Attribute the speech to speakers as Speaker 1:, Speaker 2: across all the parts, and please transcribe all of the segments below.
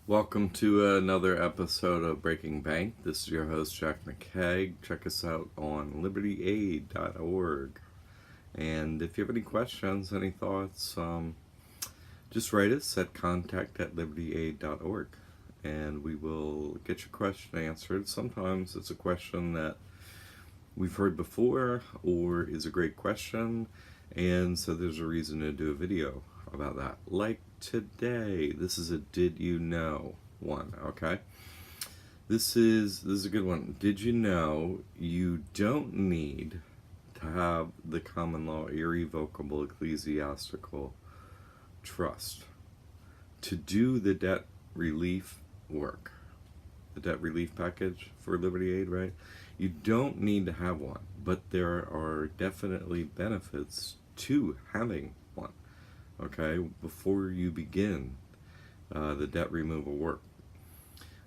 Speaker 1: Welcome to another episode of Breaking Bank. This is your host, Jack McKeag. Check us out on libertyaid.org. And if you have any questions, any thoughts, just write us at contact@libertyaid.org and we will get your question answered. Sometimes it's a question that we've heard before or is a great question, and so there's a reason to do a video about that. Like today, this is a did you know one, okay? This is a good one. Did you know you don't need to have the common law irrevocable ecclesiastical trust to do the debt relief work, the debt relief package for Liberty Aid, right? You don't need to have one, but there are definitely benefits to having one, okay, before you begin the debt removal work.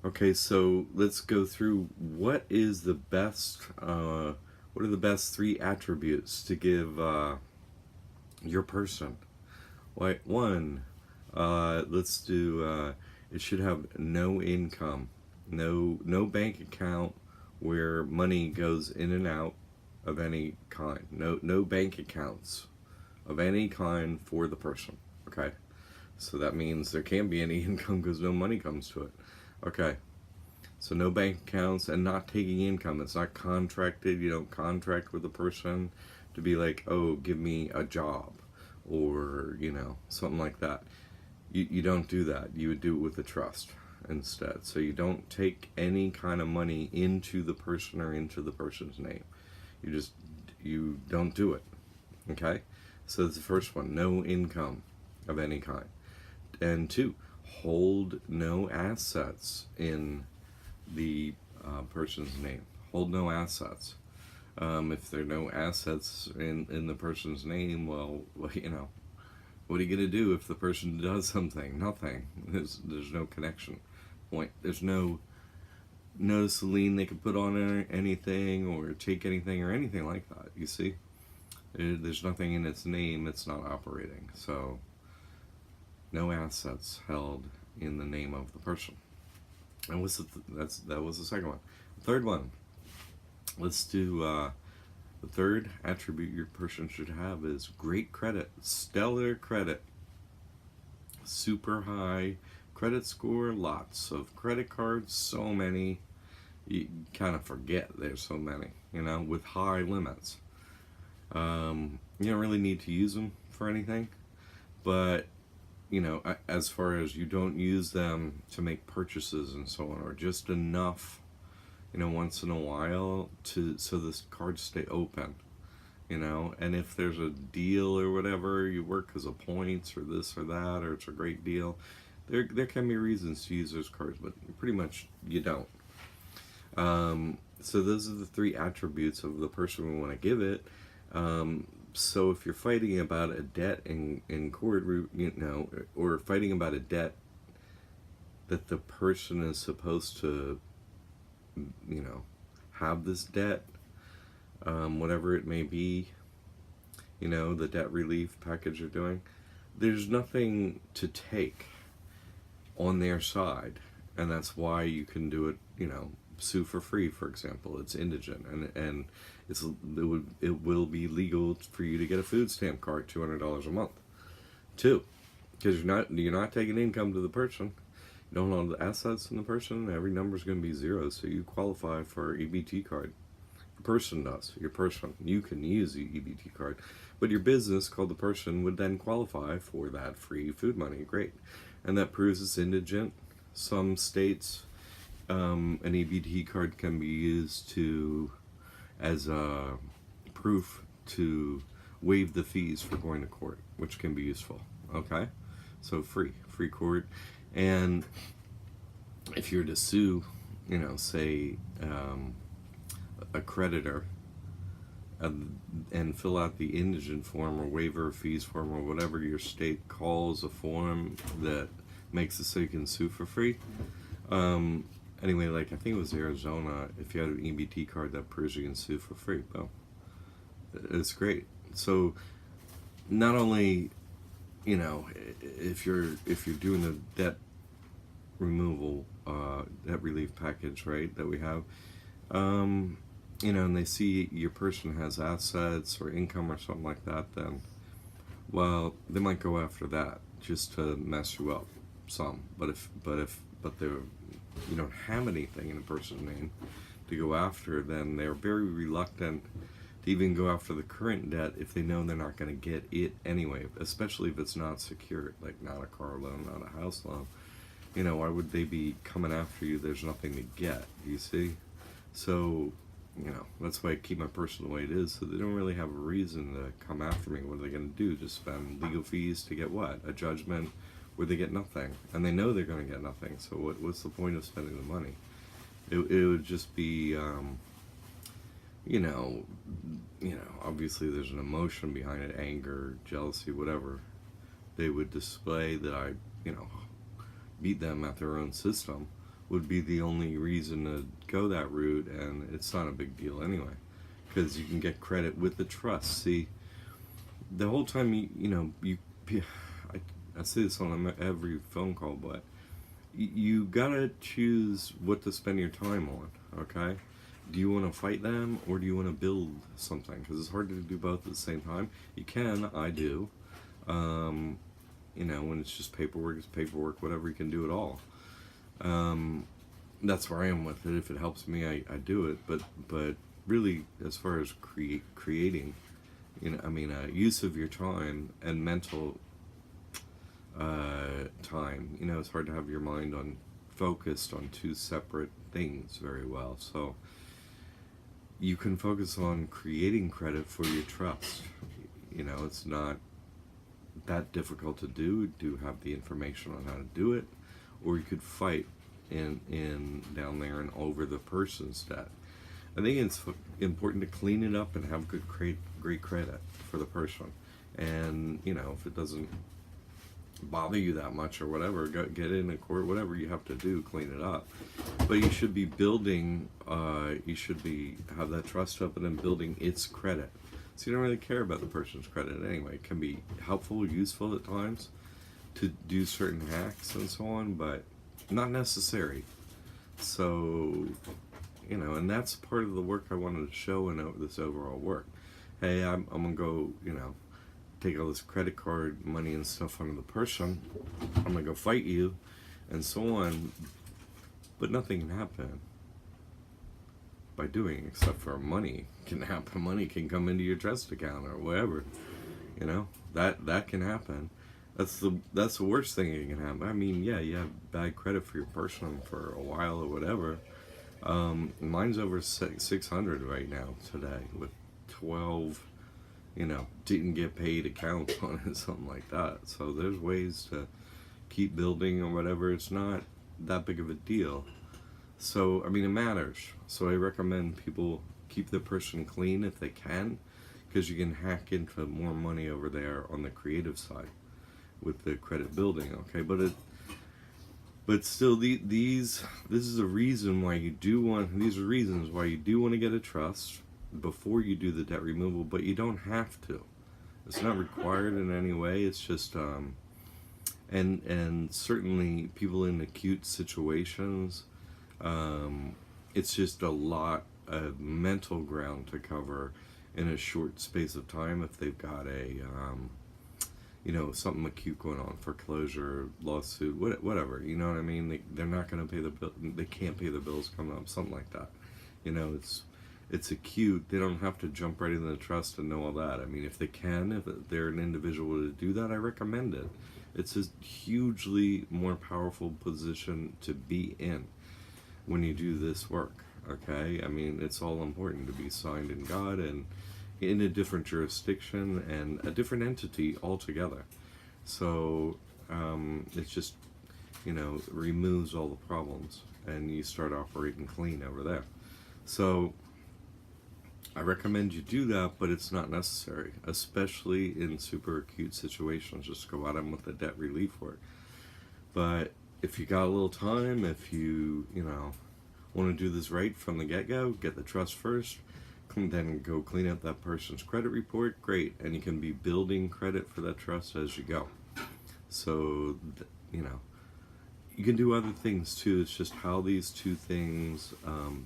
Speaker 1: Okay, so let's go through what are the best 3 attributes to give your person. Like, one, let's do, it should have no income, no bank account where money goes in and out of any kind. No bank accounts of any kind for the person. Okay, so that means there can't be any income because no money comes to it. Okay, so no bank accounts and not taking income. It's not contracted. You don't contract with a person to be like, oh, give me a job, or something like that. You don't do that. You would do it with a trust instead. So you don't take any kind of money into the person or into the person's name. You don't do it. Okay, so that's the first one. No income of any kind. And 2, hold no assets in the person's name. Hold no assets. If there are no assets in the person's name, well, what are you going to do if the person does something? Nothing. There's no connection point. There's no notice of lien they could put on anything or take anything or anything like that. You see, there's nothing in its name. It's not operating. So no assets held in the name of the person. And that was the second one. The third one. Let's do the third attribute your person should have is great credit, stellar credit, super high credit score, lots of credit cards, so many, you kind of forget there's so many, with high limits. You don't really need to use them for anything, but as far as you don't use them to make purchases and so on, or just enough once in a while so this cards stay open, and if there's a deal or whatever, you work because of points or this or that, or it's a great deal, there can be reasons to use those cards, but pretty much you don't. So those are the 3 attributes of the person we want to give it. So if you're fighting about a debt in court, or fighting about a debt that the person is supposed to have this debt, whatever it may be, the debt relief package you're doing, there's nothing to take on their side, and that's why you can do it, sue for free, for example. It's indigent, and it will be legal for you to get a food stamp card, $200 a month, too, because you're not taking income to the person. You don't own the assets in the person. Every number is going to be 0, so you qualify for EBT card. The person does. Your person, you can use the EBT card, but your business called the person would then qualify for that free food money. Great, and that proves it's indigent. Some states, an EBT card can be used as a proof to waive the fees for going to court, which can be useful. Okay, so free court. And if you're to sue, say a creditor, and fill out the indigent form or waiver of fees form or whatever your state calls a form that makes it so you can sue for free. Anyway, like I think it was Arizona, if you had an EBT card, that proves you can sue for free. Well, it's great. So not only, if you're doing the debt removal, debt relief package, right, that we have, and they see your person has assets or income or something like that, then, well, they might go after that just to mess you up some. But they're, you don't have anything in a person's name to go after, then they're very reluctant to even go after the current debt if they know they're not going to get it anyway, especially if it's not secured, like not a car loan, not a house loan. Why would they be coming after you? There's nothing to get, you see? So, that's why I keep my person the way it is, so they don't really have a reason to come after me. What are they going to do? Just spend legal fees to get what? A judgment where they get nothing. And they know they're going to get nothing, so what's the point of spending the money? It would just be, obviously there's an emotion behind it, anger, jealousy, whatever. They would display that I, beat them at their own system would be the only reason to go that route, and it's not a big deal anyway, because you can get credit with the trust. See, the whole time I say this on every phone call, but you gotta choose what to spend your time on, okay? Do you want to fight them, or do you want to build something? Because it's hard to do both at the same time. You can, I do. When it's just paperwork, it's paperwork, whatever, you can do it all. That's where I am with it. If it helps me, I do it. But really, as far as creating, use of your time and mental time, it's hard to have your mind focused on two separate things very well. So you can focus on creating credit for your trust. It's not that difficult to do have the information on how to do it, or you could fight in down there and over the person's debt. I think it's important to clean it up and have great credit for the person. And if it doesn't bother you that much or whatever, get in a court, whatever you have to do, clean it up. But you should be building, have that trust up and then building its credit. So you don't really care about the person's credit anyway. It can be helpful, useful at times to do certain hacks and so on, but not necessary. So, and that's part of the work I wanted to show in this overall work. Hey, I'm gonna go, take all this credit card money and stuff from the person. I'm gonna go fight you, and so on. But nothing can happen by doing, except for money can happen. Money can come into your trust account or whatever. That can happen. That's the worst thing that can happen. I mean, yeah, you have bad credit for your person for a while or whatever. Mine's over 600 right now today with 12, didn't get paid accounts on it, something like that. So there's ways to keep building or whatever. It's not that big of a deal. So, it matters. So I recommend people keep their person clean if they can, because you can hack into more money over there on the creative side with the credit building, okay? But still, this is a reason why you do want, these are reasons why you do want to get a trust before you do the debt removal, but you don't have to. It's not required in any way. It's just, and certainly people in acute situations, it's just a lot of mental ground to cover in a short space of time if they've got a, something acute going on, foreclosure, lawsuit, whatever, you know what I mean? They're not going to pay the bill, they can't pay the bills coming up, something like that. It's acute. They don't have to jump right into the trust and know all that. If they can, if they're an individual to do that, I recommend it. It's a hugely more powerful position to be in when you do this work, okay? It's all important to be signed in God and in a different jurisdiction and a different entity altogether. So it's just, removes all the problems and you start operating clean over there. So I recommend you do that, but it's not necessary, especially in super acute situations. Just go at them with the debt relief work. But if you got a little time, if you, want to do this right from the get-go, get the trust first, then go clean up that person's credit report, great. And you can be building credit for that trust as you go. So, you can do other things too. It's just how these two things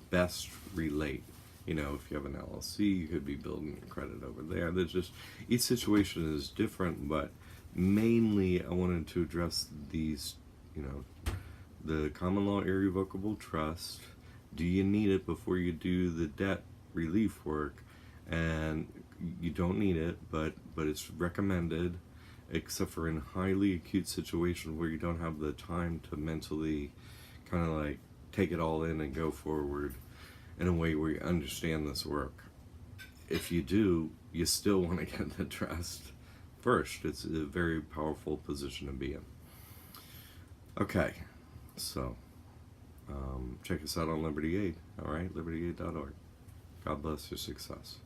Speaker 1: best relate. You know, if you have an LLC, you could be building your credit over there. There's just, each situation is different, but mainly I wanted to address these, you know, the common law irrevocable trust. Do you need it before you do the debt relief work? And you don't need it, but it's recommended, except for in highly acute situations where you don't have the time to mentally kind of like take it all in and go forward in a way where you understand this work. If you do, you still want to get the trust first. It's a very powerful position to be in. Okay, so check us out on Liberty Aid. All right, libertyaid.org. God bless your success.